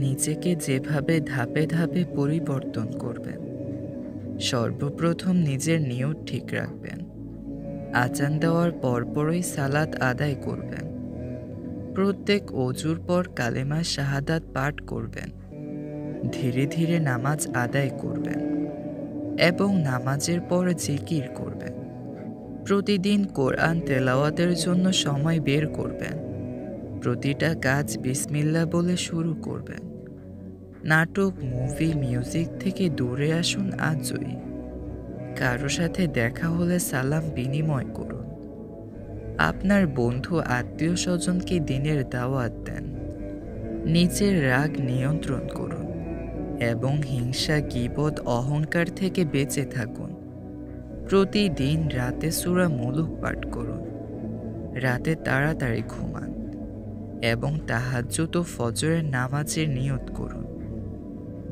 নিজেকে যেভাবে ধাপে ধাপে পরিবর্তন করবেন। সর্বপ্রথম নিজের নিয়ত ঠিক রাখবেন। আজান দেওয়ার পরপরই সালাত আদায় করবেন। প্রত্যেক অজুর পর কালেমা শাহাদাত পাঠ করবেন। ধীরে ধীরে নামাজ আদায় করবেন এবং নামাজের পর জিকির করবেন। প্রতিদিন কোরআন তেলাওয়াতের জন্য সময় বের করবেন। প্রতিটা কাজ বিসমিল্লাহ বলে শুরু করবেন। নাটক, মুভি, মিউজিক থেকে দূরে আসুন আজই। কারো সাথে দেখা হলে সালাম বিনিময় করুন। আপনার বন্ধু আত্মীয় স্বজনকে দিনের দাওয়াত দেন। নিজের রাগ নিয়ন্ত্রণ করুন এবং হিংসা, গীবত, অহংকার থেকে বেঁচে থাকুন। প্রতিদিন রাতে সূরা মুলুক পাঠ করুন। রাতে তাড়াতাড়ি ঘুমান এবং তাহাজ্জুদ ও ফজরের নামাজের নিয়ত করুন।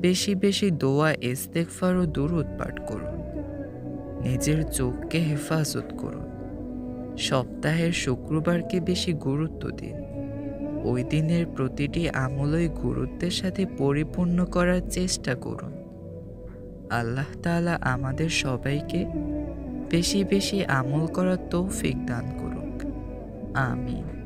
বেশি বেশি দোয়া, ইস্তেগফার ও দুরূদ পাঠ করুন। নিজের চোখকে হেফাজত করুন। সপ্তাহের শুক্রবারকে বেশি গুরুত্ব দিন। ওই দিনের প্রতিটি আমলই গুরুত্বের সাথে পরিপূর্ণ করার চেষ্টা করুন। আল্লাহ তাআলা আমাদের সবাইকে বেশি বেশি আমল করার তৌফিক দান করুক। আমিন।